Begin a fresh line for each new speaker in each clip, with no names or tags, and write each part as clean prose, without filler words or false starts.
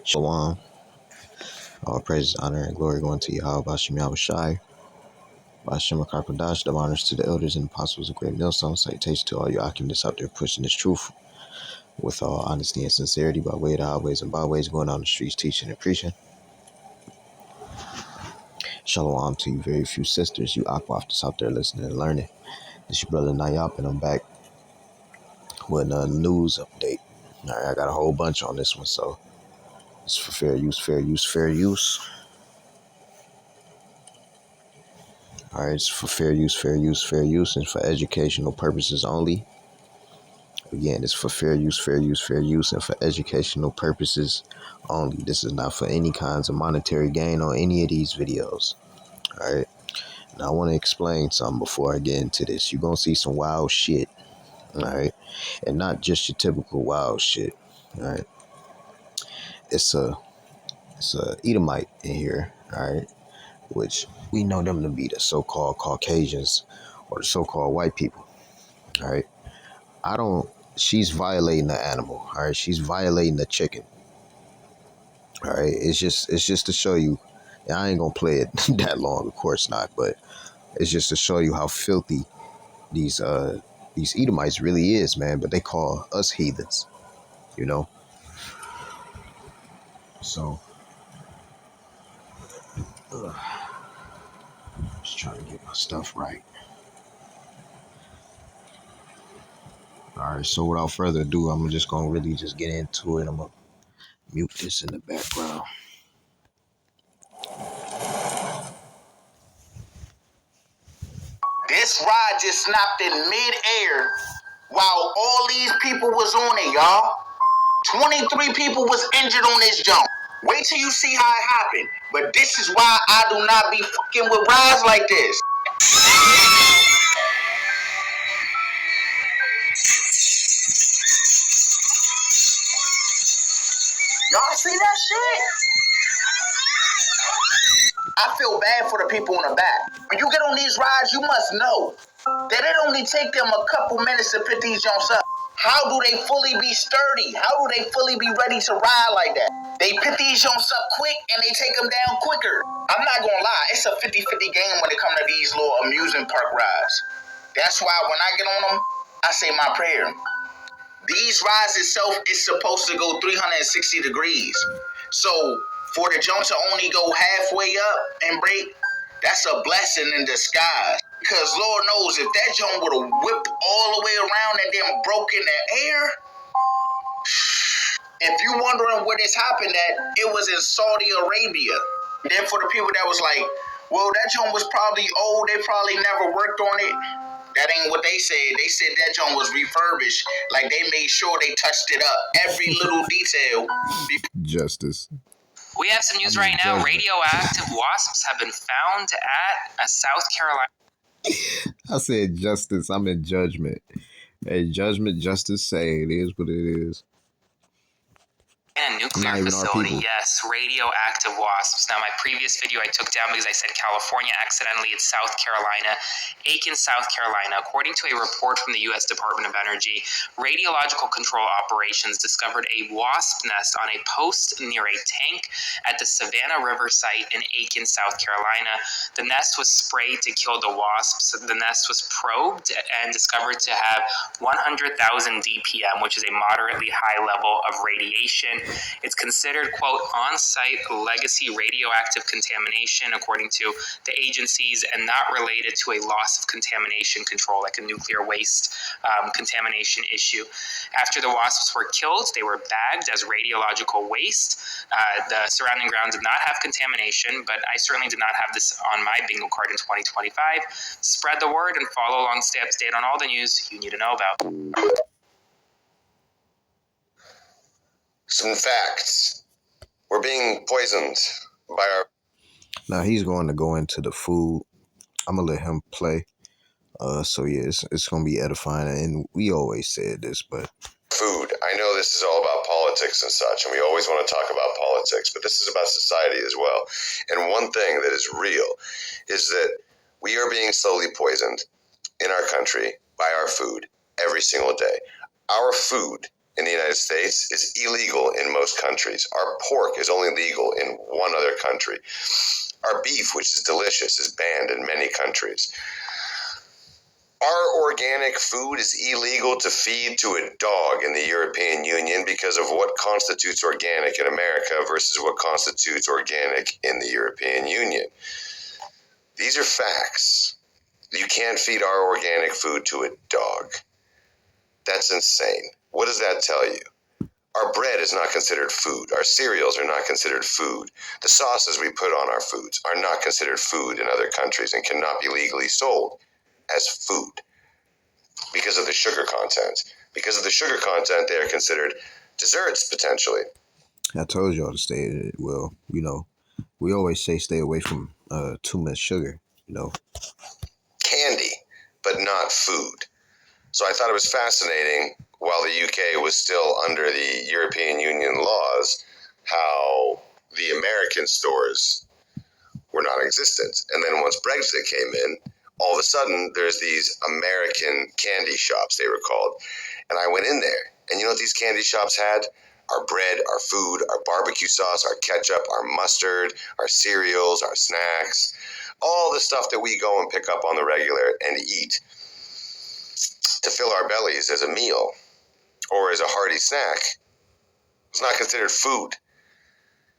Shalom. All praise, honor, and glory going to Yahweh Bashim Yahushai. Bashim Akarpadash, the honors to the elders and apostles of Great Millstone. Salutations to all your occupants out there pushing this truth with all honesty and sincerity by way of the highways and byways, going on the streets teaching and preaching. Shalom to you very few sisters, you aquaftas out there listening and learning. This your brother Nayap, and I'm back with a news update. All right, I got a whole bunch on this one, so it's for fair use, fair use, fair use. All right, it's for fair use, fair use, fair use, and for educational purposes only. Again, it's for fair use, fair use, fair use, and for educational purposes only. This is not for any kinds of monetary gain on any of these videos. All right. Now, I want to explain something before I get into this. You're going to see some wild shit. All right. And not just your typical wild shit. All right. It's a Edomite in here. All right. Which we know them to be the so-called Caucasians or the so-called white people. All right. She's violating the animal. All right. She's violating the chicken. All right. It's just to show you. I ain't going to play it that long. Of course not. But it's just to show you how filthy these Edomites really is, man. But they call us heathens, you know. So, just trying to get my stuff right. All right. So without further ado, I'm just gonna really just get into it. I'm gonna mute this in the background.
This ride just snapped in mid-air while all these people was on it, y'all. 23 people was injured on this jump. Wait till you see how it happened. But this is why I do not be fucking with rides like this. Y'all see that shit? I feel bad for the people in the back. When you get on these rides, you must know that it only take them a couple minutes to pick these jumps up. How do they fully be sturdy? How do they fully be ready to ride like that? They pick these jumps up quick and they take them down quicker. I'm not gonna lie, it's a 50-50 game when it comes to these little amusement park rides. That's why when I get on them, I say my prayer. These rides itself is supposed to go 360 degrees. So for the jump to only go halfway up and break, that's a blessing in disguise. Because Lord knows if that jump would have whipped all the way around and then broke in the air, if you wondering where this happened at, it was in Saudi Arabia. Then for the people that was like, well, that jump was probably old, they probably never worked on it. That ain't what they said. They said that jump was refurbished. Like they made sure they touched it up. Every little detail.
Justice.
We have some news right now. Radioactive wasps have been found at a South Carolina.
I said justice. I'm in judgment. Hey, judgment, justice, say it is what it is.
In a nuclear facility, yes, radioactive wasps. Now, my previous video I took down because I said California accidentally. It's South Carolina, Aiken, South Carolina. According to a report from the U.S. Department of Energy, Radiological Control Operations discovered a wasp nest on a post near a tank at the Savannah River site in Aiken, South Carolina. The nest was sprayed to kill the wasps. The nest was probed and discovered to have 100,000 DPM, which is a moderately high level of radiation. It's considered, quote, on-site legacy radioactive contamination, according to the agencies, and not related to a loss of contamination control, like a nuclear waste contamination issue. After the wasps were killed, they were bagged as radiological waste. The surrounding ground did not have contamination, but I certainly did not have this on my bingo card in 2025. Spread the word and follow along, stay up to date on all the news you need to know about.
Some facts. We're being poisoned by our...
Now he's going to go into the food. I'm going to let him play. So yeah, it's going to be edifying. And we always said this, but...
Food. I know this is all about politics and such, and we always want to talk about politics, but this is about society as well. And one thing that is real is that we are being slowly poisoned in our country by our food every single day. Our food in the United States is illegal in most countries. Our pork is only legal in one other country. Our beef, which is delicious, is banned in many countries. Our organic food is illegal to feed to a dog in the European Union because of what constitutes organic in America versus what constitutes organic in the European Union. These are facts. You can't feed our organic food to a dog. That's insane. What does that tell you? Our bread is not considered food. Our cereals are not considered food. The sauces we put on our foods are not considered food in other countries and cannot be legally sold as food because of the sugar content. Because of the sugar content, they are considered desserts, potentially.
I told y'all to stay, well, we always say stay away from too much sugar,
Candy, but not food. So I thought it was fascinating, while the UK was still under the European Union laws, how the American stores were non-existent. And then once Brexit came in, all of a sudden there's these American candy shops, they were called. And I went in there, and you know what these candy shops had? Our bread, our food, our barbecue sauce, our ketchup, our mustard, our cereals, our snacks, all the stuff that we go and pick up on the regular and eat to fill our bellies as a meal or as a hearty snack. It's not considered food.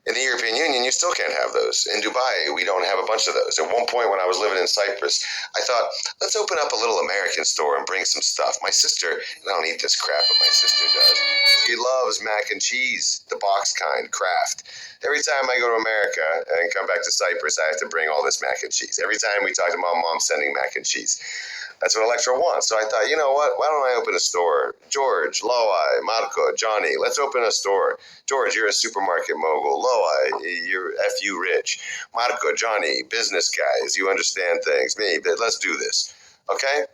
In the European Union, you still can't have those. In Dubai, we don't have a bunch of those. At one point when I was living in Cyprus, I thought, let's open up a little American store and bring some stuff. My sister, and I don't eat this crap, but my sister does. She loves mac and cheese, the box kind, Kraft. Every time I go to America and come back to Cyprus, I have to bring all this mac and cheese. Every time we talk to Mom's sending mac and cheese. That's what Electra wants. So I thought, you know what? Why don't I open a store? George, Loai, Marco, Johnny, let's open a store. George, you're a supermarket mogul. Loai, you're FU rich. Marco, Johnny, business guys. You understand things. Me, but let's do this. Okay?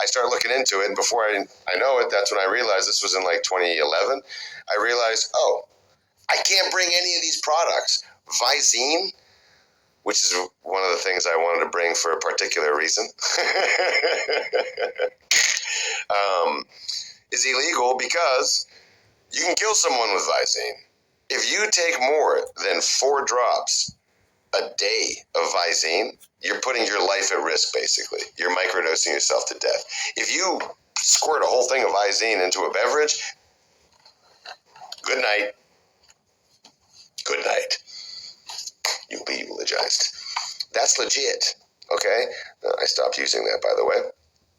I start looking into it, and before I know it, that's when I realized this was in like 2011. I realized, I can't bring any of these products. Visine, which is one of the things I wanted to bring for a particular reason, is illegal because you can kill someone with Visine. If you take more than 4 drops a day of Visine, you're putting your life at risk, basically. You're microdosing yourself to death. If you squirt a whole thing of Visine into a beverage, good night. Good night. You'll be eulogized. That's legit, okay? I stopped using that, by the way.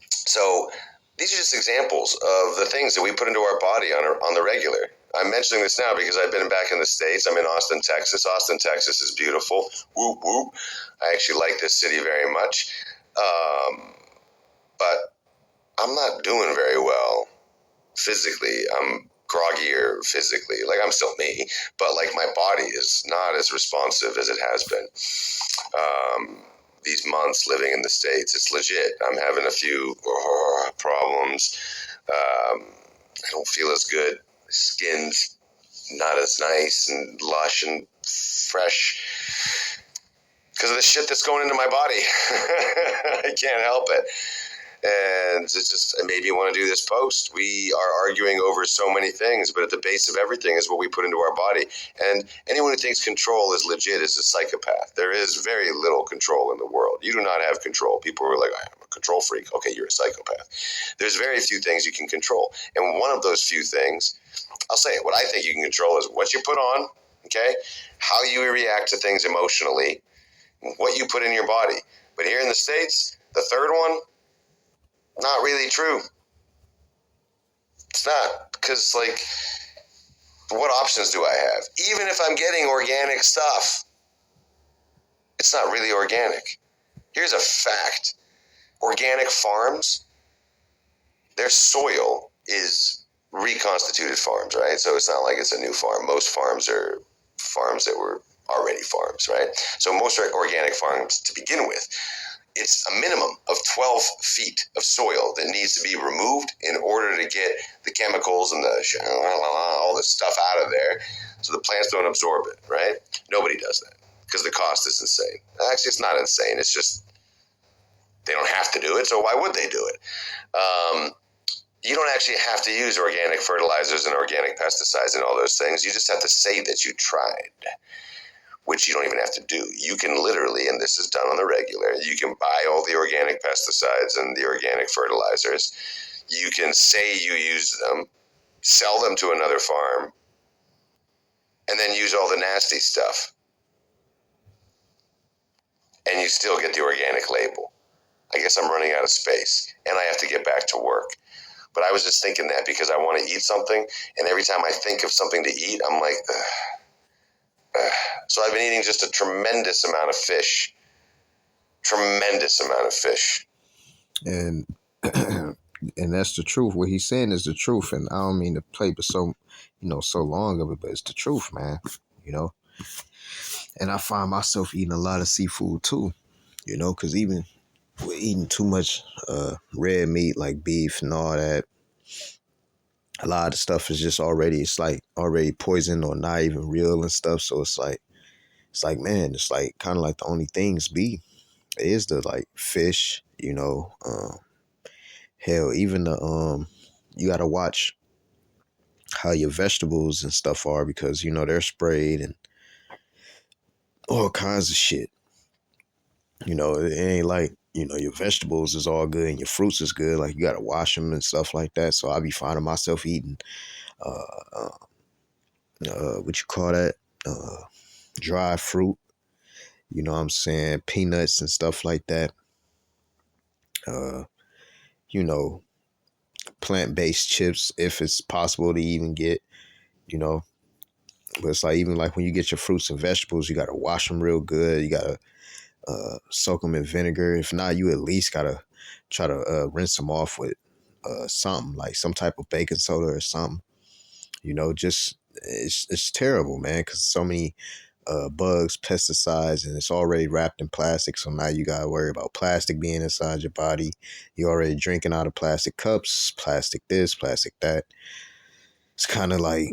So these are just examples of the things that we put into our body on the regular. I'm mentioning this now because I've been back in the States. I'm in Austin, Texas. Austin, Texas is beautiful. Whoop, whoop. I actually like this city very much. But I'm not doing very well physically. I'm groggier physically. Like, I'm still me, but like my body is not as responsive as it has been. These months living in the States, it's legit. I'm having a few problems. I don't feel as good. My skin's not as nice and lush and fresh because of the shit that's going into my body. I can't help it. And it's just, it made me want to do this post. We are arguing over so many things, but at the base of everything is what we put into our body. And anyone who thinks control is legit is a psychopath. There is very little control in the world. You do not have control. People are like, I'm a control freak. Okay, you're a psychopath. There's very few things you can control. And one of those few things, I'll say it, what I think you can control is what you put on, okay, how you react to things emotionally, what you put in your body. But here in the States, the third one, not really true. It's not, because, like, what options do I have? Even if I'm getting organic stuff, it's not really organic. Here's a fact. Organic farms, their soil is reconstituted farms, right? So it's not like it's a new farm. Most farms are farms that were already farms, right? So most organic farms, to begin with, it's a minimum of 12 feet of soil that needs to be removed in order to get the chemicals and all this stuff out of there so the plants don't absorb it, right? Nobody does that because the cost is insane. Actually, it's not insane. It's just they don't have to do it, so why would they do it? You don't actually have to use organic fertilizers and organic pesticides and all those things. You just have to say that you tried, which you don't even have to do. You can literally, and this is done on the regular, you can buy all the organic pesticides and the organic fertilizers. You can say you used them, sell them to another farm, and then use all the nasty stuff. And you still get the organic label. I guess I'm running out of space, and I have to get back to work. But I was just thinking that because I want to eat something, and every time I think of something to eat, I'm like, ugh. So I've been eating just a tremendous amount of fish. Tremendous amount of fish.
And and that's the truth. What he's saying is the truth. And I don't mean to play but so long of it, but it's the truth, man. And I find myself eating a lot of seafood too, because even we're eating too much red meat like beef and all that. A lot of stuff is just already poisoned or not even real and stuff. So it's like, man, it's like kind of like the only things is the like fish, hell, even the you gotta watch how your vegetables and stuff are because they're sprayed and all kinds of shit. It ain't like your vegetables is all good and your fruits is good. Like you gotta wash them and stuff like that. So I be finding myself eating what you call that, dry fruit. You know what I'm saying? Peanuts and stuff like that. Plant-based chips if it's possible to even get. But it's like even like when you get your fruits and vegetables, you gotta wash them real good. You gotta soak them in vinegar. If not, you at least gotta try to rinse them off with something like some type of baking soda or something. Just it's terrible, man, because so many bugs, pesticides, and it's already wrapped in plastic. So now you gotta worry about plastic being inside your body. You're already drinking out of plastic cups, plastic this, plastic that. It's kind of like,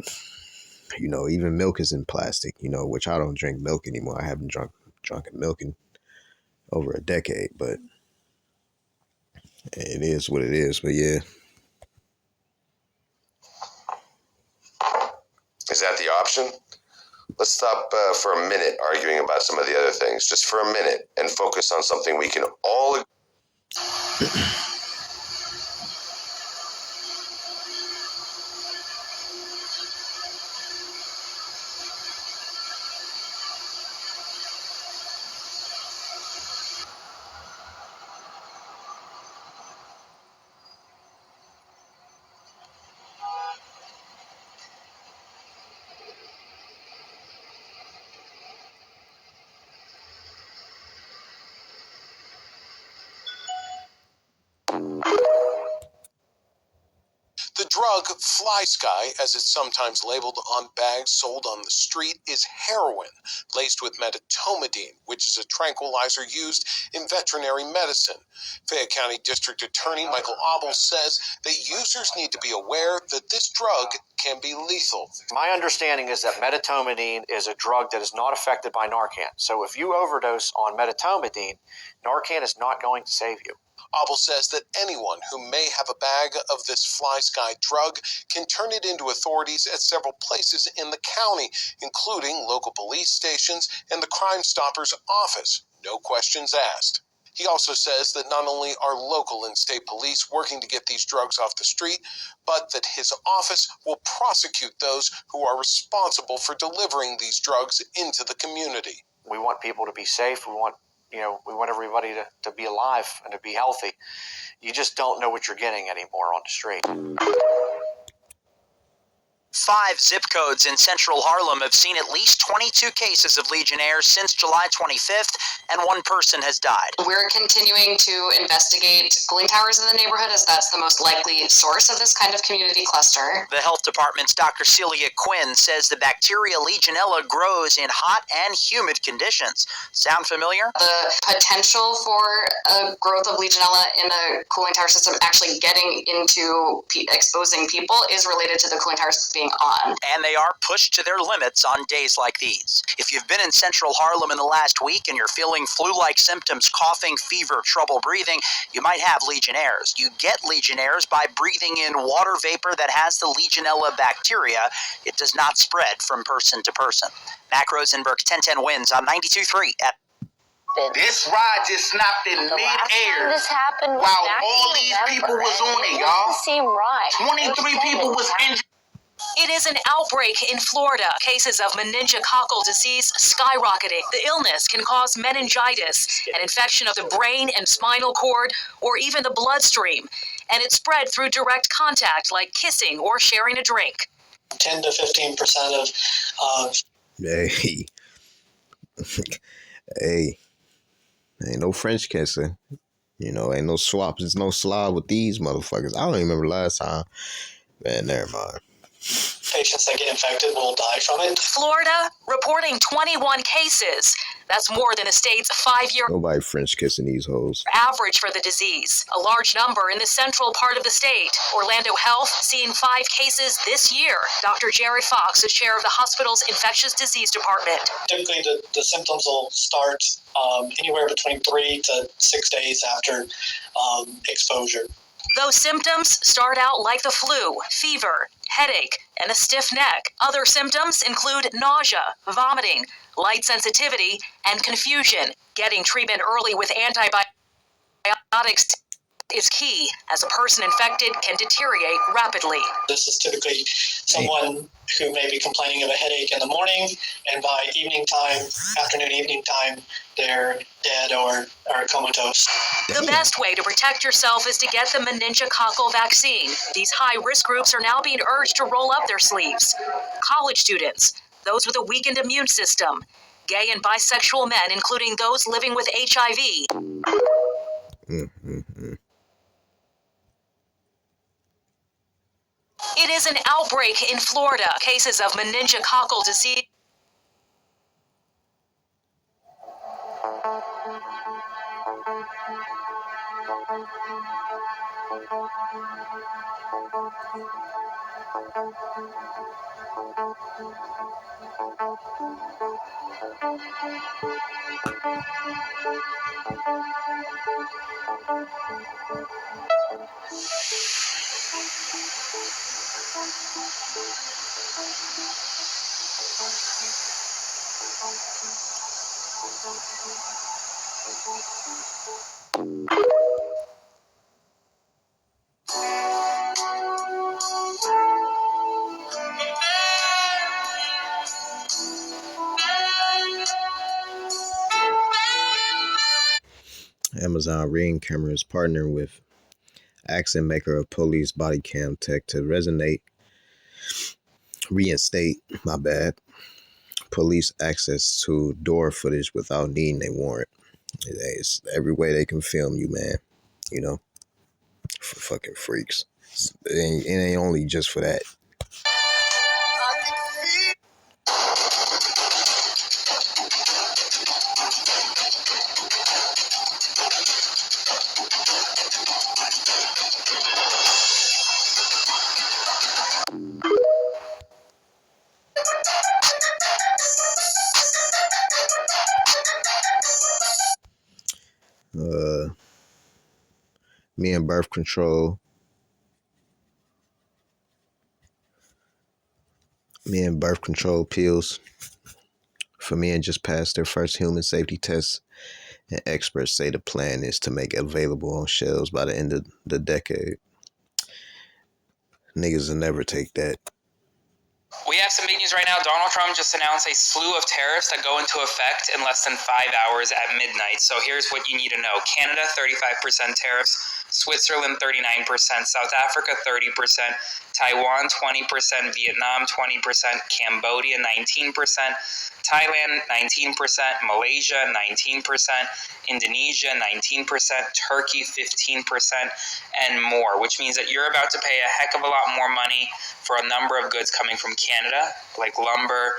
even milk is in plastic, which I don't drink milk anymore. I haven't drunken milk in over a decade, but it is what it is. But yeah.
Is that the option? Let's stop for a minute arguing about some of the other things, just for a minute, and focus on something we can all agree.
The drug Fly Sky, as it's sometimes labeled on bags sold on the street, is heroin laced with medetomidine, which is a tranquilizer used in veterinary medicine. Fayette County District Attorney Michael Abel says that users need to be aware that this drug can be lethal.
My understanding is that medetomidine is a drug that is not affected by Narcan. So if you overdose on medetomidine, Narcan is not going to save you.
Abel says that anyone who may have a bag of this Fly Sky drug can turn it into authorities at several places in the county, including local police stations and the Crime Stoppers office. No questions asked. He also says that not only are local and state police working to get these drugs off the street, but that his office will prosecute those who are responsible for delivering these drugs into the community.
We want people to be safe. We want everybody to be alive and to be healthy. You just don't know what you're getting anymore on the street.
5 zip codes in central Harlem have seen at least 22 cases of Legionnaires since July 25th, and 1 person has died.
We're continuing to investigate cooling towers in the neighborhood, as that's the most likely source of this kind of community cluster.
The health department's Dr. Celia Quinn says the bacteria Legionella grows in hot and humid conditions. Sound familiar?
The potential for a growth of Legionella in a cooling tower system actually getting into exposing people is related to the cooling towers being on.
And they are pushed to their limits on days like these.
If you've been in central Harlem in the last week and you're feeling flu-like symptoms, coughing, fever, trouble breathing, you might have Legionnaires. You get Legionnaires by breathing in water vapor that has the Legionella bacteria. It does not spread from person to person. Mac Rosenberg's 1010 wins on 92.3 at
This ride just snapped in mid-air while all these people was on it, y'all.
Seem right.
23 people was injured.
It is an outbreak in Florida. Cases of meningococcal disease skyrocketing. The illness can cause meningitis, an infection of the brain and spinal cord, or even the bloodstream. And it's spread through direct contact, like kissing or sharing a drink.
10 to 15% of...
Hey. Hey. Ain't no French kissing. You know, ain't no swaps. There's no slob with these motherfuckers. I don't even remember last time. Man, never mind.
Patients that get infected will die from it.
Florida reporting 21 cases. That's more than the state's 5-year
Nobody French kissing these hoes.
average for the disease. A large number in the central part of the state. Orlando Health seeing 5 cases this year. Dr. Jared Fox is chair of the hospital's infectious disease department.
Typically, the symptoms will start anywhere between 3 to 6 days after exposure.
Those symptoms start out like the flu, fever, headache, and a stiff neck. Other symptoms include nausea, vomiting, light sensitivity, and confusion. Getting treatment early with antibiotics is key, as a person infected can deteriorate rapidly.
This is typically someone who may be complaining of a headache in the morning, and by evening time, afternoon, evening time, they're dead or comatose.
The best way to protect yourself is to get the meningococcal vaccine. These high-risk groups are now being urged to roll up their sleeves. College students, those with a weakened immune system, gay and bisexual men, including those living with HIV. It is an outbreak in Florida. Cases of meningococcal disease.
Amazon Ring camera is partnering with accent maker of police body cam tech to reinstate police access to door footage without needing a warrant. It's every way they can film you, man. You know, for fucking freaks. It ain't only just for that. Me and birth control pills for men just passed their first human safety test, and experts say the plan is to make it available on shelves by the end of the decade. Niggas will never take that.
We have some big news right now. Donald Trump just announced a slew of tariffs that go into effect in less than 5 hours at midnight. So here's what you need to know. Canada, 35% tariffs. Switzerland, 39%. South Africa, 30%. Taiwan, 20%. Vietnam, 20%. Cambodia, 19%. Thailand, 19%. Malaysia, 19%. Indonesia, 19%. Turkey, 15%. And more, which means that you're about to pay a heck of a lot more money for a number of goods coming from Canada, like lumber,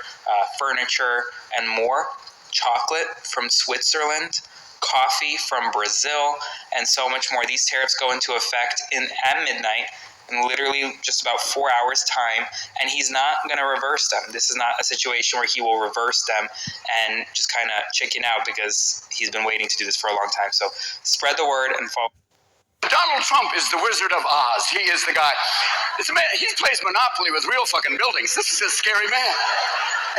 furniture, and more. Chocolate from Switzerland, coffee from Brazil, and so much more. These tariffs go into effect at midnight. in literally just about 4 hours' time, and he's not going to reverse them. This is not a situation where he will reverse them and just kind of chicken out because he's been waiting to do this for a long time. So spread the word and follow.
Donald Trump is the Wizard of Oz. He is the guy. It's a man, he plays Monopoly with real fucking buildings. This is a scary man.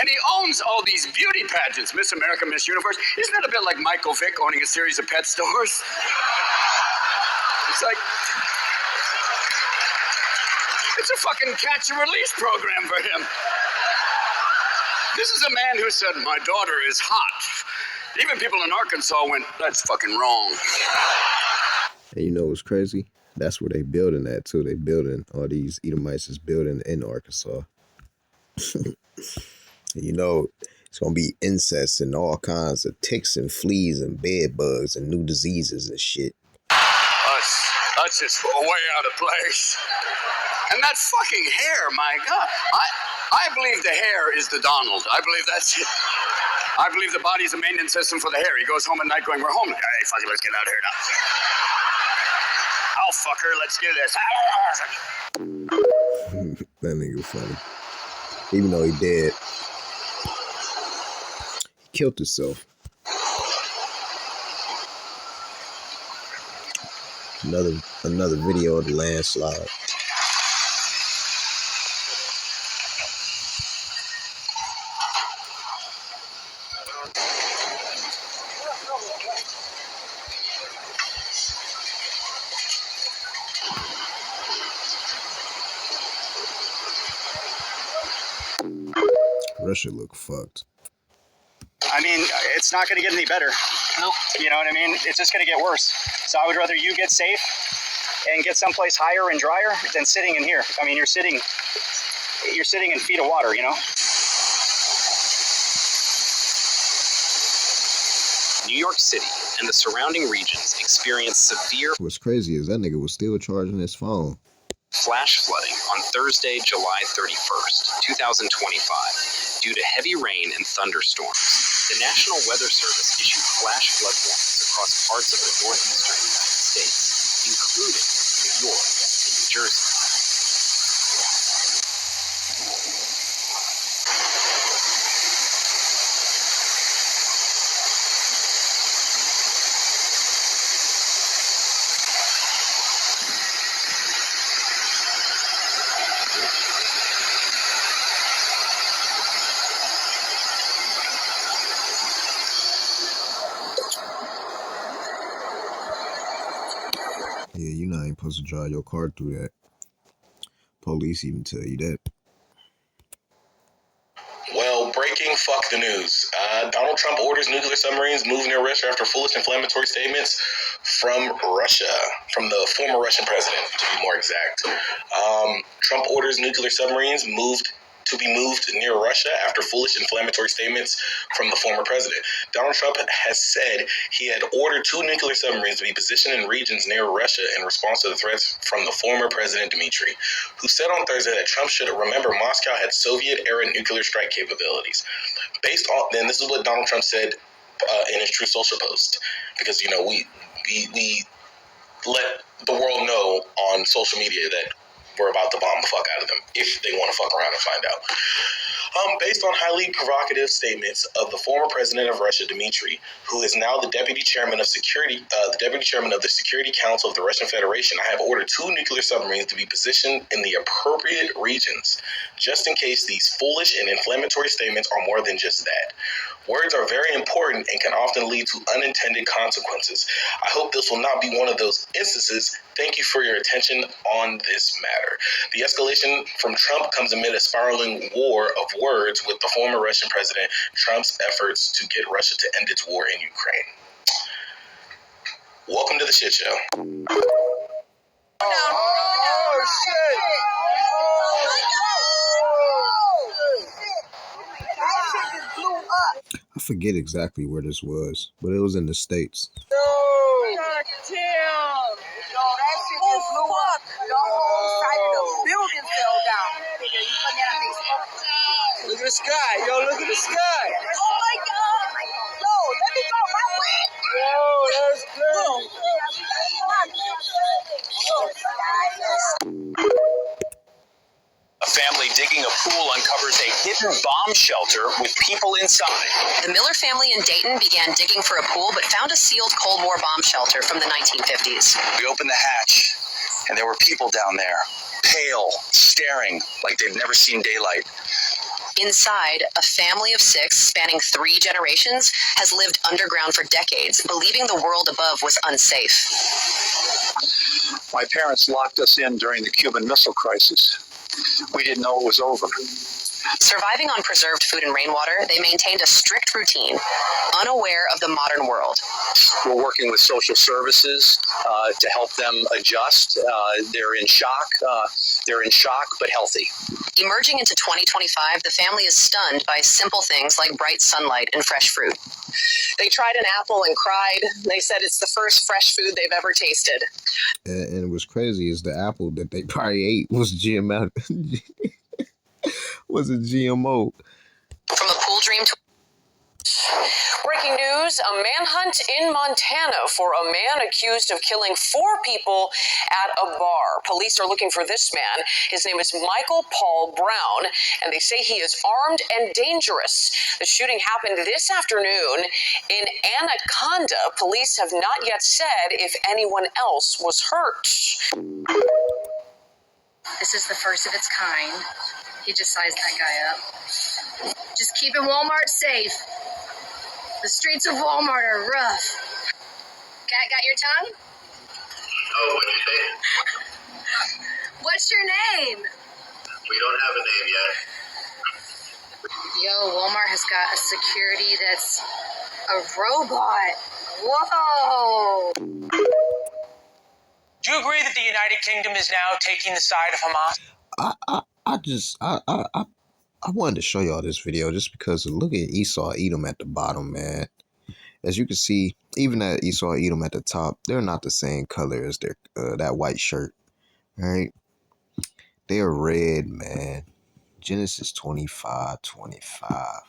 And he owns all these beauty pageants, Miss America, Miss Universe. Isn't that a bit like Michael Vick owning a series of pet stores? It's like, it's a fucking catch and release program for him. This is a man who said, my daughter is hot. Even people in Arkansas went, that's fucking wrong.
And you know what's crazy? That's where they building at too. They building, all these Edomites is building in Arkansas. You know, it's gonna be insects and all kinds of ticks and fleas and bed bugs and new diseases and shit.
Us is way out of place. And that fucking hair, my God. I believe the hair is the Donald. I believe that's it. I believe the body's a maintenance system for the hair. He goes home at night going, we're home. Hey, fuck it, let's get out of here now. I'll fuck her, let's do this.
That nigga funny. Even though he dead. He killed himself. Another video of the landslide. Russia look fucked.
I mean, it's not going to get any better.
Nope.
You know what I mean? It's just going to get worse. So I would rather you get safe and get someplace higher and drier than sitting in here. I mean, you're sitting in feet of water, you know?
New York City and the surrounding regions experienced severe.
What's crazy is that nigga was still charging his phone.
Flash flooding on Thursday, July 31st, 2025, due to heavy rain and thunderstorms. The National Weather Service issued flash flood warnings across parts of the northeastern United States, including New York and New Jersey.
Yeah, you're not even supposed to drive your car through that. Police even tell you that.
Well, breaking, fuck the news. Donald Trump orders nuclear submarines move near Russia after foolish inflammatory statements from Russia, from the former Russian president, to be more exact. Trump orders nuclear submarines to be moved near Russia after foolish inflammatory statements from the former president. Donald Trump has said he had ordered 2 nuclear submarines to be positioned in regions near Russia in response to the threats from the former president Dmitry, who said on Thursday that Trump should remember Moscow had Soviet-era nuclear strike capabilities. Based on, then this is what Donald Trump said in his Truth Social post, because, you know, we let the world know on social media that we're about to bomb the fuck out of them if they want to fuck around and find out. Based on highly provocative statements of the former president of Russia, Dmitry, who is now the deputy chairman of the Security Council of the Russian Federation, I have ordered 2 nuclear submarines to be positioned in the appropriate regions, just in case these foolish and inflammatory statements are more than just that. Words are very important and can often lead to unintended consequences. I hope this will not be one of those instances. Thank you for your attention on this matter. The escalation from Trump comes amid a spiraling war of words with the former Russian president, Trump's efforts to get Russia to end its war in Ukraine. Welcome to the shit show.
Oh, shit!
I forget exactly where this was, but it was in the States.
God damn! Yo, that shit just blew up. The whole side of the building fell down.
Look at the sky. Yo, look at the sky.
Oh my God! Yo, let me go my way.
Yo, that's good.
Boom.
digging a pool uncovers a hidden bomb shelter with people inside.
The Miller family in Dayton began digging for a pool, but found a sealed Cold War bomb shelter from the 1950s.
We opened the hatch, and there were people down there, pale, staring like they've never seen daylight.
Inside, a family of 6, spanning 3 generations, has lived underground for decades, believing the world above was unsafe.
My parents locked us in during the Cuban Missile Crisis. We didn't know it was over.
Surviving on preserved food and rainwater, they maintained a strict routine, unaware of the modern world.
We're working with social services to help them adjust. They're in shock. They're in shock, but healthy.
Emerging into 2025, the family is stunned by simple things like bright sunlight and fresh fruit. They tried an apple and cried. They said it's the first fresh food they've ever tasted.
And what's crazy is the apple that they probably ate was GMO. Was a GMO.
From a pool dream to...
Breaking news, a manhunt in Montana for a man accused of killing 4 people at a bar. Police are looking for this man. His name is Michael Paul Brown, and they say he is armed and dangerous. The shooting happened this afternoon in Anaconda. Police have not yet said if anyone else was hurt.
This is the first of its kind. He just sized that guy up. Just keeping Walmart safe. The streets of Walmart are rough. Cat, got your tongue?
Oh, what'd you say?
What's your name?
We don't have a name yet.
Yo, Walmart has got a security that's a robot. Whoa!
Do you agree that the United Kingdom is now taking the side of Hamas?
I wanted to show y'all this video just because look at Esau, Edom at the bottom, man. As you can see, even at Esau, Edom at the top, they're not the same color as their that white shirt, all right? They're red, man. Genesis 25:25.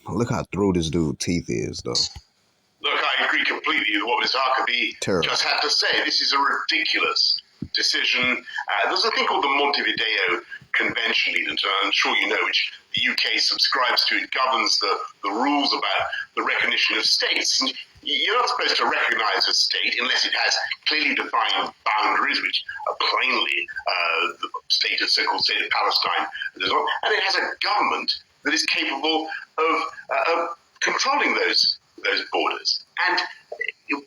Look how through this dude's teeth is, though.
Look, I agree completely with what Ms. Huckabee just had to say. This is a ridiculous decision. There's a thing called the Montevideo Convention, Eden, I'm sure you know, which the UK subscribes to. It governs the rules about the recognition of states. And you're not supposed to recognize a state unless it has clearly defined boundaries, which are plainly the so-called state of Palestine, and it has a government that is capable of controlling those borders. And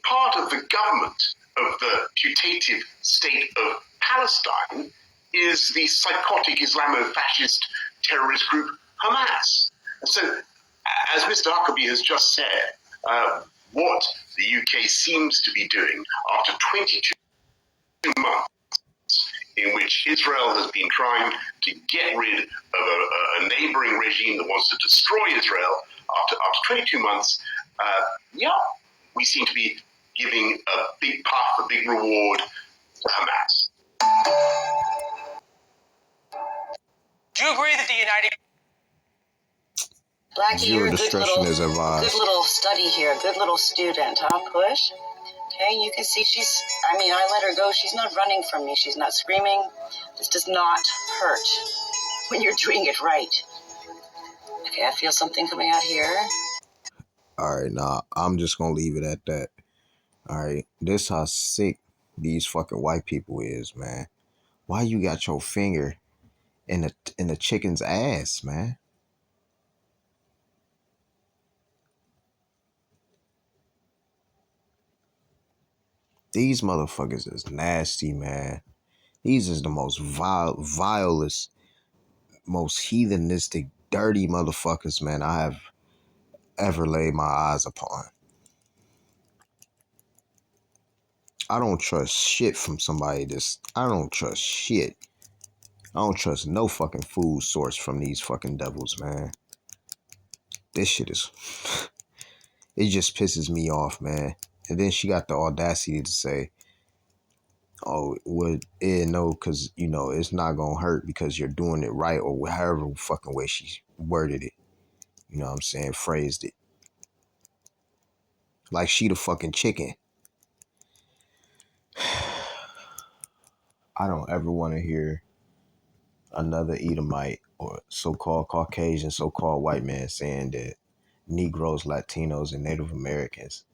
part of the government of the putative state of Palestine is the psychotic Islamo-fascist terrorist group Hamas. And so, as Mr. Huckabee has just said, what the UK seems to be doing after 22 months in which Israel has been trying to get rid of a neighboring regime that wants to destroy Israel, after 22 months, we seem to be giving a big puff, a big reward to Hamas.
Do you agree that the United...
Blackie, you're a good little study here, good little student, huh, Push? Okay, you can see I let her go. She's not running from me. She's not screaming. This does not hurt when you're doing it right. Okay, I feel something coming out here.
All right, nah, I'm just going to leave it at that. All right, this how sick these fucking white people is, man. Why you got your finger in the chicken's ass, man? These motherfuckers is nasty, man. These is the most vilest, most heathenistic, dirty motherfuckers, man, I have ever laid my eyes upon. I don't trust shit from somebody I don't trust shit. I don't trust no fucking food source from these fucking devils, man. This shit is... It just pisses me off, man. And then she got the audacity to say, oh, no, because, it's not going to hurt because you're doing it right, or however fucking way she worded it. You know what I'm saying? Phrased it. Like she the fucking chicken. I don't ever want to hear another Edomite or so-called Caucasian, so-called white man saying that Negroes, Latinos, and Native Americans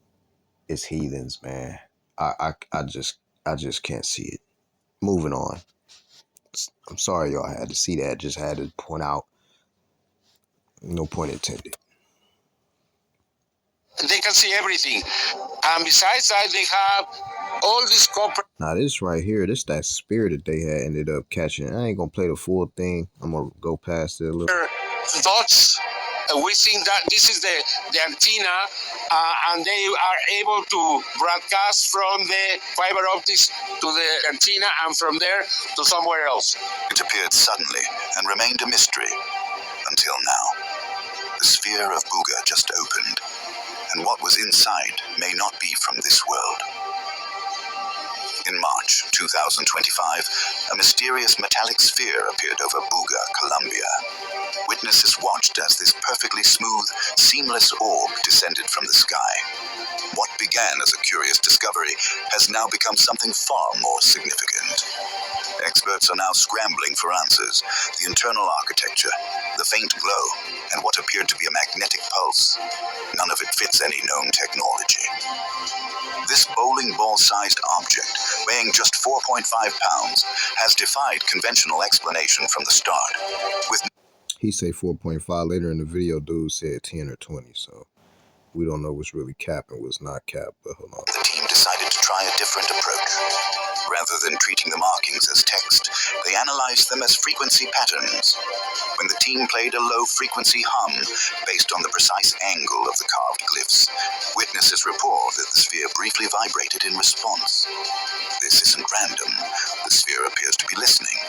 is heathens, man. I just can't see it. Moving on. I'm sorry y'all had to see that. Just had to point out. No point intended.
They can see everything. And besides that, they have all this corporate.
Now this right here, this that spirit that they had ended up catching. I ain't gonna play the full thing. I'm gonna go past it a little.
Thoughts. We think that this is the antenna, and they are able to broadcast from the fiber optics to the antenna, and from there to somewhere else.
It appeared suddenly and remained a mystery until now. The sphere of Booga just opened, and what was inside may not be from this world. In March 2025, a mysterious metallic sphere appeared over Booga, Colombia. Witnesses watched as this perfectly smooth, seamless orb descended from the sky. What began as a curious discovery has now become something far more significant. Experts are now scrambling for answers. The internal architecture, the faint glow, and what appeared to be a magnetic pulse. None of it fits any known technology. This bowling ball-sized object, weighing just 4.5 pounds, has defied conventional explanation from the start.
He say 4.5. Later in the video, dude said 10 or 20, so we don't know what's really cap and what's not cap, but hold on.
The team decided to try a different approach. Rather than treating the markings as text, they analyzed them as frequency patterns. When the team played a low-frequency hum based on the precise angle of the carved glyphs, witnesses report that the sphere briefly vibrated in response. This isn't random. The sphere appears to be listening.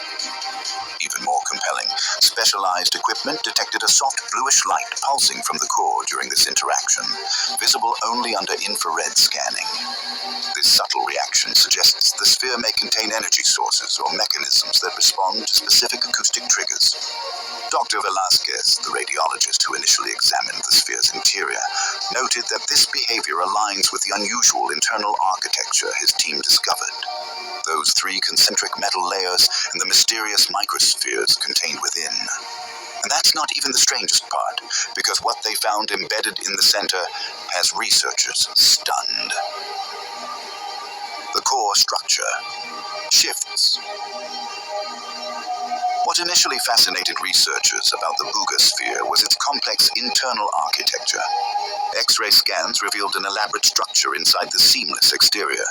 Even more compelling, specialized equipment detected a soft bluish light pulsing from the core during this interaction, visible only under infrared scanning. This subtle reaction suggests the sphere may contain energy sources or mechanisms that respond to specific acoustic triggers. Dr. Velasquez, the radiologist who initially examined the sphere's interior, noted that this behavior aligns with the unusual internal architecture his team discovered. Those three concentric metal layers and the mysterious microspheres contained within. And that's not even the strangest part, because what they found embedded in the center has researchers stunned. The core structure shifts. What initially fascinated researchers about the Booga sphere was its complex internal architecture. X-ray scans revealed an elaborate structure inside the seamless exterior.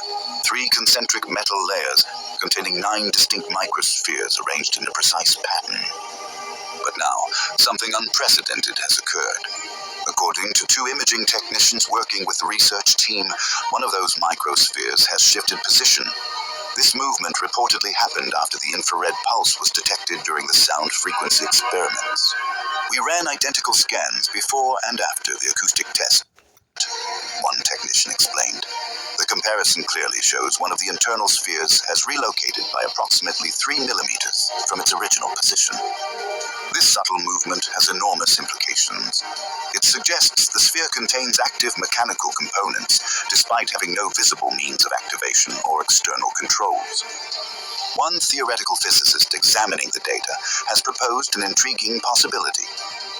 3 concentric metal layers containing 9 distinct microspheres arranged in a precise pattern. But now, something unprecedented has occurred. According to 2 imaging technicians working with the research team, one of those microspheres has shifted position. This movement reportedly happened after the infrared pulse was detected during the sound frequency experiments. We ran identical scans before and after the acoustic test, one technician explained. The comparison clearly shows one of the internal spheres has relocated by approximately 3 millimeters from its original position. This subtle movement has enormous implications. It suggests the sphere contains active mechanical components, despite having no visible means of activation or external controls. One theoretical physicist examining the data has proposed an intriguing possibility.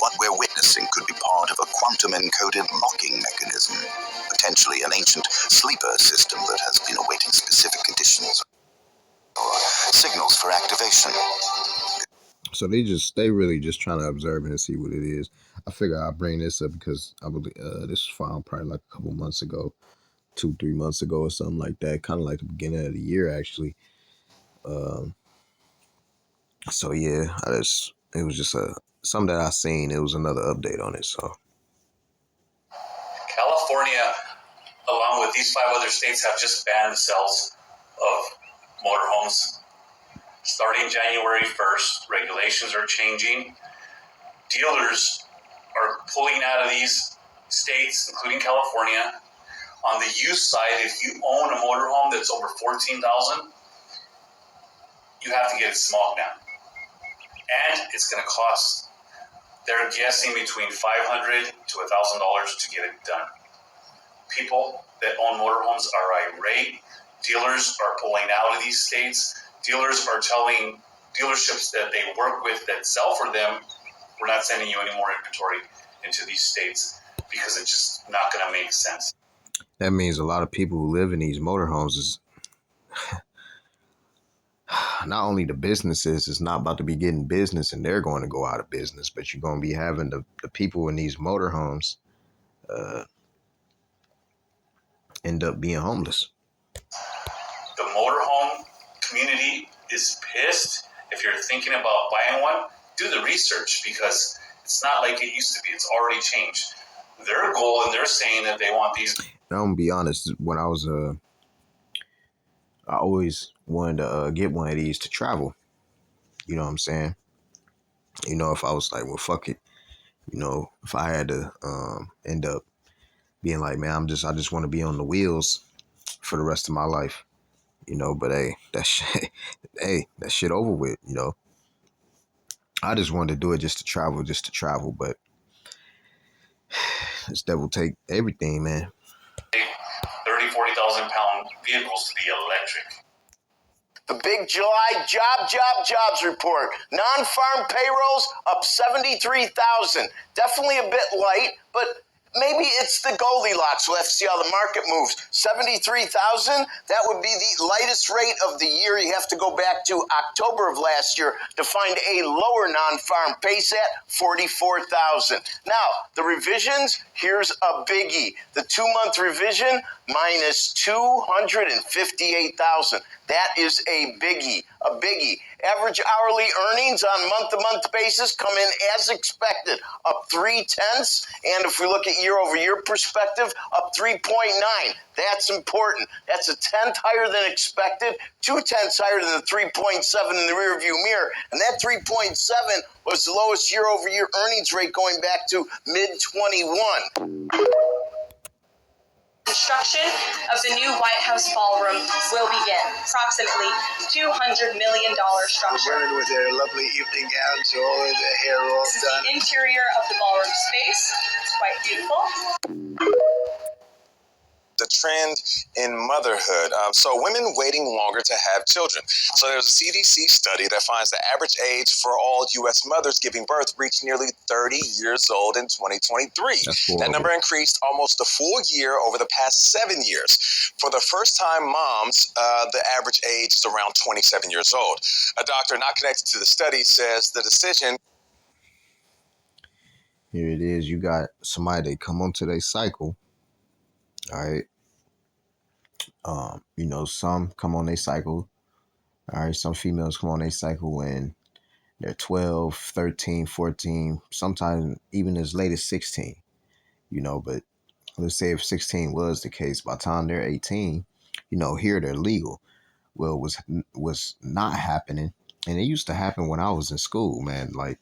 What we're witnessing could be part of a quantum-encoded locking mechanism, potentially an ancient sleeper system that has been awaiting specific conditions or signals for activation.
So they really just trying to observe and see what it is. I figure I'll bring this up because I believe this was found probably like a couple months ago, 2-3 months ago or something like that. Kind of like the beginning of the year, actually. So yeah, it was just something that I seen. It was another update on it. So
California, along with these 5 other states, have just banned the sales of motorhomes. Starting January 1st, regulations are changing. Dealers are pulling out of these states, including California. On the used side, if you own a motorhome that's over $14,000, you have to get it small now. And it's going to cost, they're guessing between $500 to $1,000 to get it done. People that own motorhomes are irate. Dealers are pulling out of these states. dealers are telling dealerships that they work with that sell for them, we're not sending you any more inventory into these states because it's just not going to make sense.
That means a lot of people who live in these motorhomes is not only the businesses is not about to be getting business and they're going to go out of business, but you're going to be having the people in these motorhomes end up being homeless.
The motorhome community is pissed. If you're thinking about buying one, do the research because it's not like it used to be. It's already changed. Their goal, and they're saying that they want these.
I'm gonna be honest. When I was I always wanted to get one of these to travel. You know what I'm saying? You know, if I was like, well, fuck it. You know, if I had to end up being like, man, I just want to be on the wheels for the rest of my life. You know, but hey, that shit over with. You know, I just wanted to do it just to travel. But this devil take everything, man.
30, 40,000 pound vehicles to be electric.
The big July jobs report. Non-farm payrolls up 73,000. Definitely a bit light, but maybe it's the Goldilocks. We'll have to see how the market moves. 73,000, that would be the lightest rate of the year. You have to go back to October of last year to find a lower non-farm pay set, 44,000. Now, the revisions, here's a biggie. The 2-month revision, minus 258,000. That is a biggie. Average hourly earnings on month-to-month basis come in as expected, up 0.3, and if we look at year-over-year perspective, up 3.9. That's important. That's a 10th higher than expected, 0.2 higher than the 3.7 in the rearview mirror, and that 3.7 was the lowest year-over-year earnings rate going back to mid-21.
Construction of the new White House ballroom will begin. Approximately $200 million structure.
Women with their lovely evening gowns, all of their hair all
this
done.
This is the interior of the ballroom space. It's quite beautiful.
The trend in motherhood. So women waiting longer to have children. So there's a CDC study that finds the average age for all U.S. mothers giving birth reached nearly 30 years old in 2023. That number increased almost a full year over the past 7 years. For the first time moms, the average age is around 27 years old. A doctor not connected to the study says the decision.
Here it is. You got somebody that come onto their cycle. All right. You know, some come on their cycle. All right. Some females come on their cycle when they're 12, 13, 14, sometimes even as late as 16, you know, but let's say if 16 was the case, by the time they're 18, you know, here they're legal. Well, was not happening. And it used to happen when I was in school, man. Like,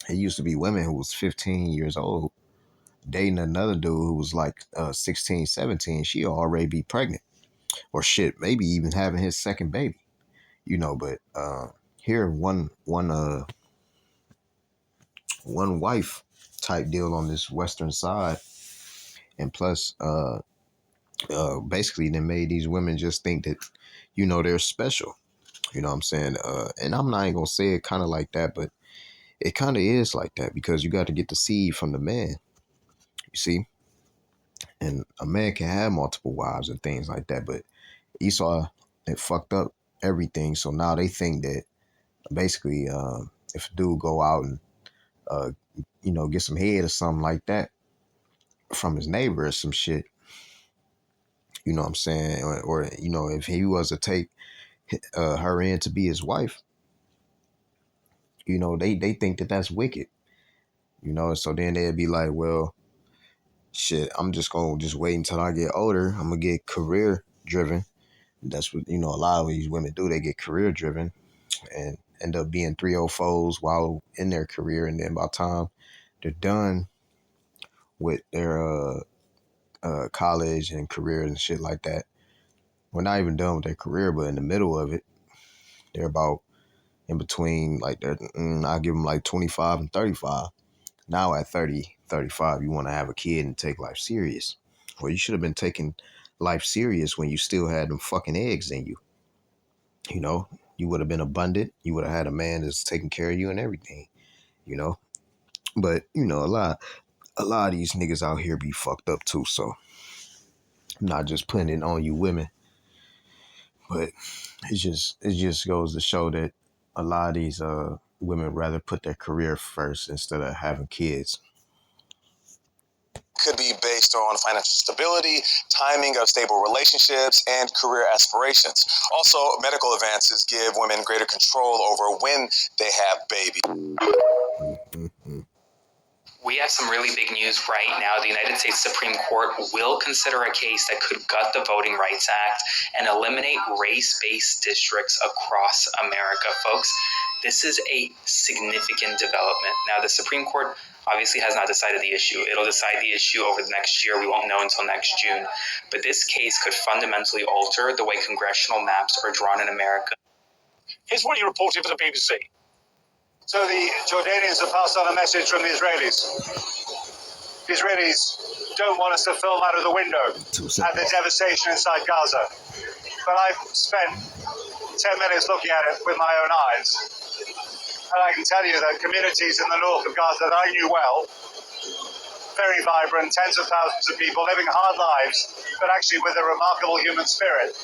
it used to be women who was 15 years old dating another dude who was like 16, 17, she'll already be pregnant or shit, maybe even having his second baby, you know, but here one wife type deal on this Western side. And plus, basically they made these women just think that, you know, they're special, you know what I'm saying? And I'm not even gonna say it kind of like that, but it kind of is like that because you got to get the seed from the man, you see? And a man can have multiple wives and things like that, but Esau, it fucked up everything. So now they think that basically if a dude go out and, you know, get some head or something like that from his neighbor or some shit, you know what I'm saying? Or you know, if he was to take her in to be his wife, you know, they think that that's wicked, you know? So then they'd be like, well, shit, I'm just going to just wait until I get older. I'm going to get career driven. That's what, you know, a lot of these women do. They get career driven and end up being 304s while in their career. And then by the time they're done with their college and career and shit like that, we're not even done with their career, but in the middle of it, they're about in between, like they're, I give them like 25 and 35. Now at 30, 35, you want to have a kid and take life serious. Well, you should have been taking life serious when you still had them fucking eggs in you. You know, you would have been abundant. You would have had a man that's taking care of you and everything, you know. But, you know, a lot of these niggas out here be fucked up too. So I'm not just putting it on you women, but it just goes to show that a lot of these women rather put their career first instead of having kids.
Could be based on financial stability, timing of stable relationships, and career aspirations. Also, medical advances give women greater control over when they have babies.
We have some really big news right now. The United States Supreme Court will consider a case that could gut the Voting Rights Act and eliminate race-based districts across America, folks. This is a significant development. Now, the Supreme Court obviously has not decided the issue. It'll decide the issue over the next year. We won't know until next June. But this case could fundamentally alter the way congressional maps are drawn in America.
Here's what he reported for the BBC. So the Jordanians have passed on a message from the Israelis. The Israelis don't want us to film out of the window at the devastation inside Gaza. But I've spent 10 minutes looking at it with my own eyes. And I can tell you that communities in the north of Gaza that I knew well, very vibrant, tens of thousands of people living hard lives, but actually with a remarkable human spirit,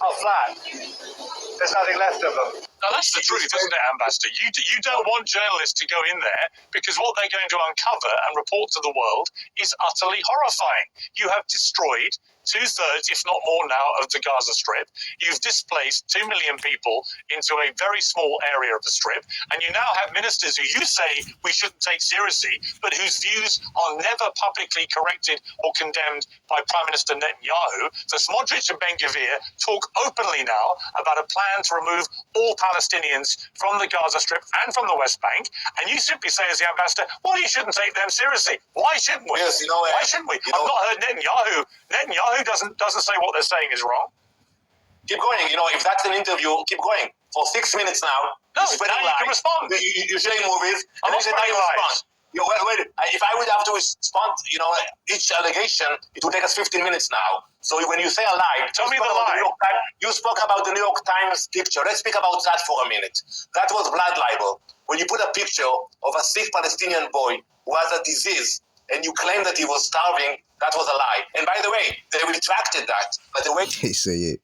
are flat. There's nothing left of them. Now, that's the truth, isn't it, Ambassador? You don't want journalists to go in there because what they're going to uncover and report to the world is utterly horrifying. You have destroyed 2/3, if not more now, of the Gaza Strip. You've displaced 2 million people into a very small area of the Strip, and you now have ministers who you say we shouldn't take seriously, but whose views are never publicly corrected or condemned by Prime Minister Netanyahu. So Smotrich and Ben-Gvir talk openly now about a plan to remove all Palestinians from the Gaza Strip and from the West Bank, and you simply say as the ambassador, well, you shouldn't take them seriously. Why shouldn't we?
Yes,
why shouldn't we? I've not heard Netanyahu. Netanyahu doesn't say what they're saying is wrong.
Keep going. If that's an interview, keep going. For 6 minutes now.
No, now you can respond.
You're showing movies.
I'm not spreading lies.
Wait, if I would have to respond, each allegation, it would take us 15 minutes now. So when you say a lie,
tell me the lie.
You spoke about the New York Times picture. Let's speak about that for a minute. That was blood libel. When you put a picture of a sick Palestinian boy who has a disease and you claim that he was starving, that was a lie. And by the way, they retracted that. But the way
they say it.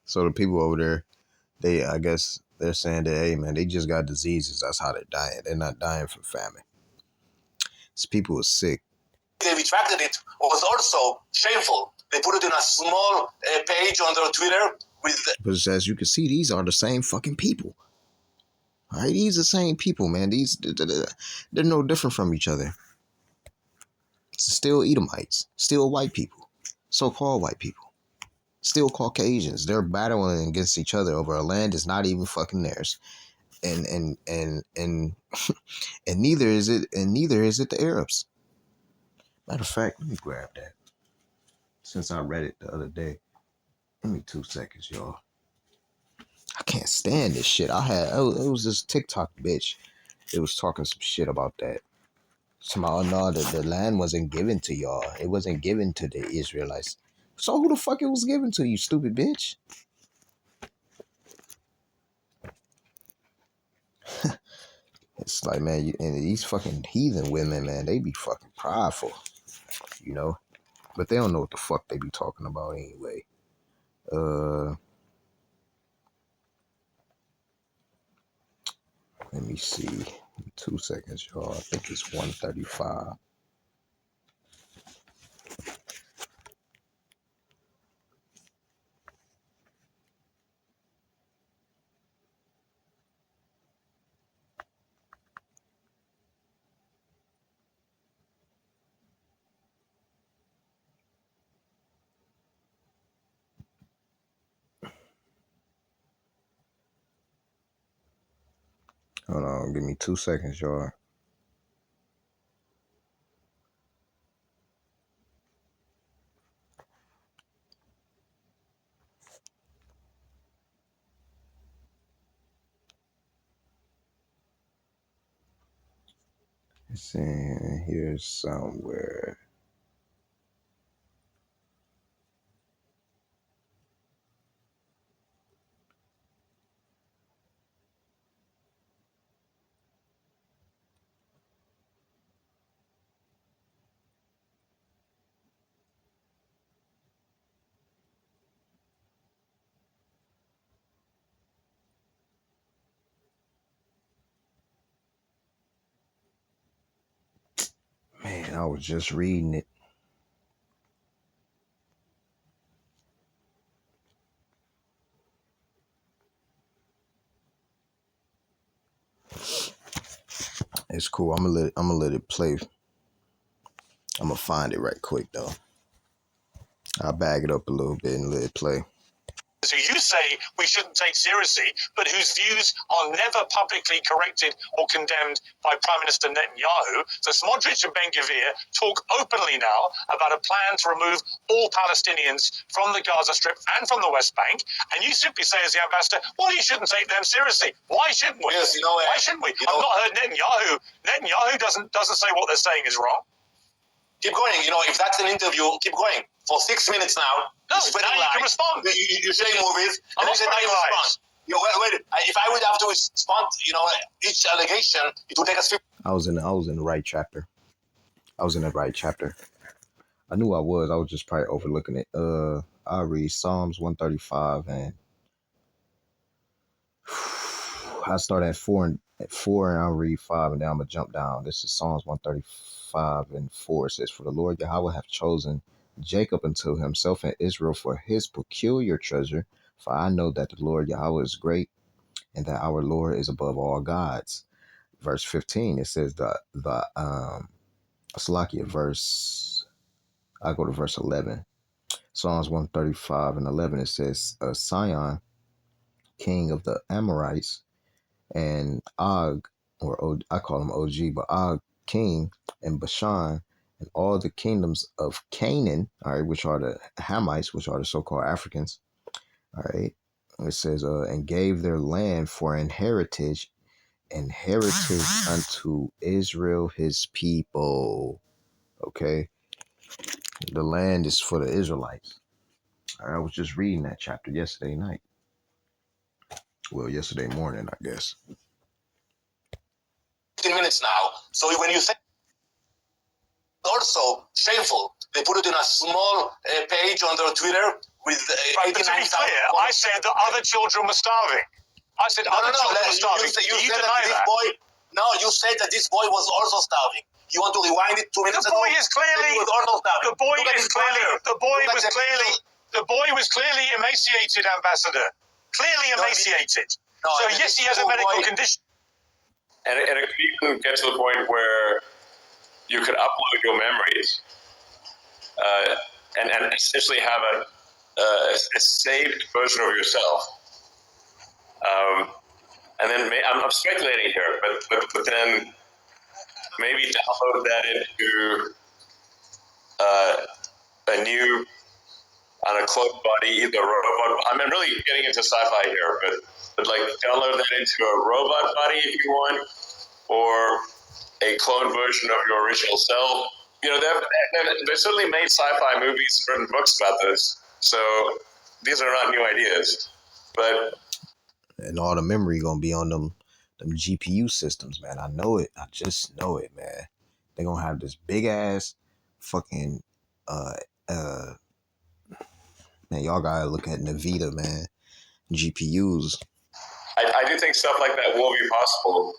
So the people over there, I guess they're saying that, hey, man, they just got diseases. That's how they're dying. They're not dying from famine. These people are sick.
They retracted it was also shameful. They put it in a small page on their Twitter.
But as you can see, these are the same fucking people. All right, these are the same people, man. They're no different from each other. Still Edomites, still white people, so-called white people, still Caucasians. They're battling against each other over a land that's not even fucking theirs, and neither is it the Arabs. Matter of fact, let me grab that since I read it the other day. Give me 2 seconds, y'all. I can't stand this shit. It was this TikTok bitch. It was talking some shit about that. Somehow, no, the land wasn't given to y'all. It wasn't given to the Israelites. So who the fuck it was given to, you stupid bitch? It's like, man, and these fucking heathen women, man, they be fucking prideful, but they don't know what the fuck they be talking about anyway. Let me see. 2 seconds, y'all. I think it's 1:35. Hold on, give me 2 seconds, y'all. It's in here somewhere. I was just reading it. It's cool. I'm gonna let it play. I'm gonna find it right quick though. I'll bag it up a little bit and let it play.
Who you say we shouldn't take seriously, but whose views are never publicly corrected or condemned by Prime Minister Netanyahu. So Smotrich and Ben-Gvir talk openly now about a plan to remove all Palestinians from the Gaza Strip and from the West Bank, and you simply say as the ambassador, well, you shouldn't take them seriously. Why shouldn't we?
Yes,
why shouldn't we? I've not heard Netanyahu. Netanyahu doesn't say what they're saying is wrong.
Keep going. If that's an interview, keep going. For 6 minutes now.
No, now you can respond.
You're showing movies.
I'm not spreading lies.
Wait, if I would have to respond, each allegation, it would take us 50.
I was in the right chapter. I knew I was just probably overlooking it. I'll read Psalms 135 and I start at 4 and I'll read 5 and then I'm gonna jump down. This is Psalms 135 and 4. It says, "For the Lord Yahweh hath chosen Jacob unto himself and Israel for his peculiar treasure. For I know that the Lord Yahweh is great, and that our Lord is above all gods." Verse 15, it says I go to verse 11. Psalms 135 and 11, it says, Sion, king of the Amorites, and Og, I call him OG, but Og, king, and Bashan, and all the kingdoms of Canaan, all right, which are the Hamites, which are the so-called Africans, all right. It says, and gave their land for an heritage unto Israel, his people. Okay. The land is for the Israelites. All right, I was just reading that chapter yesterday night. Well, yesterday morning, I guess.
15 minutes now. So when you say also shameful, they put it in a small page on their Twitter with
Right, but to be clear, I said that other children were starving. I said other children were starving. You deny that?
You said that this boy was also starving. You want to rewind it 2 minutes ago?
The boy is clearly. The boy was clearly emaciated, Ambassador. Clearly emaciated. So yes, he has a medical condition.
And it could even get to the point where you could upload your memories and essentially have a saved version of yourself. And then I'm speculating here, but then maybe download that into a new on a cloned body, either robot. I'm really getting into sci-fi here, but like download that into a robot body if you want, or a cloned version of your original self. They've certainly made sci-fi movies and written books about this, so these are not new ideas.
And all the memory gonna be on them GPU systems, man. I know it. I just know it, man. They're gonna have this big ass fucking man, y'all gotta look at NVIDIA, man. GPUs.
I do think stuff like that will be possible,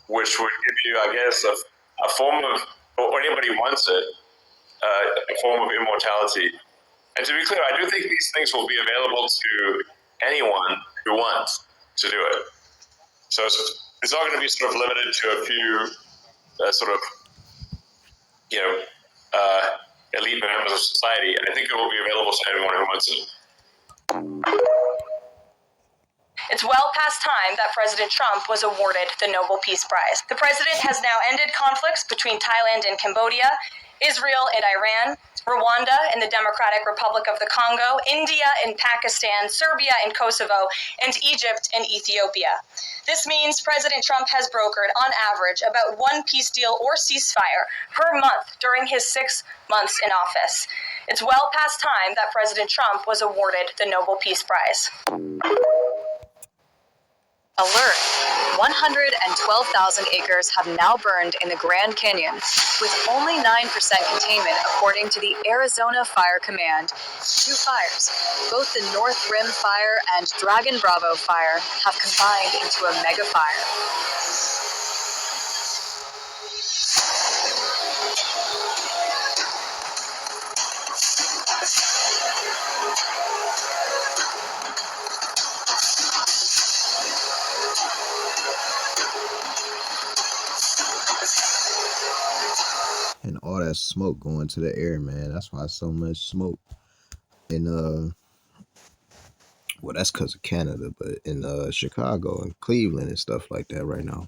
which would give you, I guess, a form of, or anybody wants it, a form of immortality. And to be clear, I do think these things will be available to anyone who wants to do it. So it's not going to be sort of limited to a few elite members of society. I think it will be available to anyone who wants it.
It's well past time that President Trump was awarded the Nobel Peace Prize. The president has now ended conflicts between Thailand and Cambodia, Israel and Iran, Rwanda and the Democratic Republic of the Congo, India and Pakistan, Serbia and Kosovo, and Egypt and Ethiopia. This means President Trump has brokered, on average, about one peace deal or ceasefire per month during his 6 months in office. It's well past time that President Trump was awarded the Nobel Peace Prize.
Alert! 112,000 acres have now burned in the Grand Canyon, with only 9% containment according to the Arizona Fire Command. 2 fires, both the North Rim Fire and Dragon Bravo Fire, have combined into a mega fire.
that smoke going to the air, man. That's why so much smoke in well, that's because of Canada, but in Chicago and Cleveland and stuff like that right now.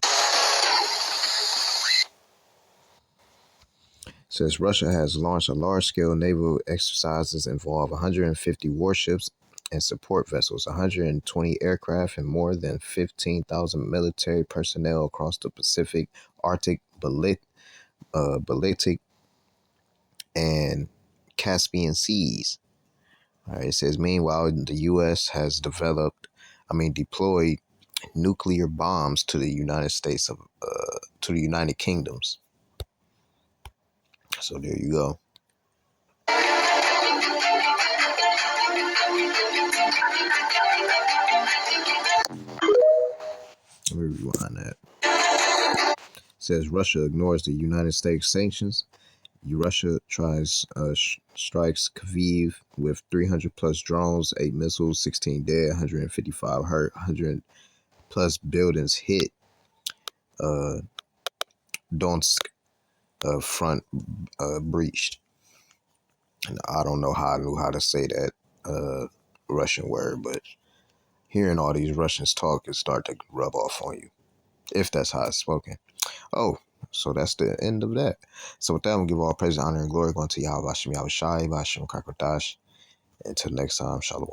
Says Russia has launched a large-scale naval exercises involve 150 warships and support vessels, 120 aircraft, and more than 15,000 military personnel across the Pacific, Arctic, Baltic, and Caspian Seas. All right, it says, meanwhile, the U.S. has deployed nuclear bombs to the United Kingdoms. So there you go. Let me rewind that. It says Russia ignores the United States sanctions. Russia strikes Kyiv with 300 plus drones, 8 missiles, 16 dead, 155 hurt, 100 plus buildings hit. Donetsk front breached. And I don't know how I knew how to say that Russian word, but hearing all these Russians talk, it start to rub off on you, if that's how it's spoken. Oh, so that's the end of that. So with that, I'm going to give all praise, honor, and glory going to Yahweh Hashem, Yahweh Shai, Hashem Kakodash. Until next time, Shalom.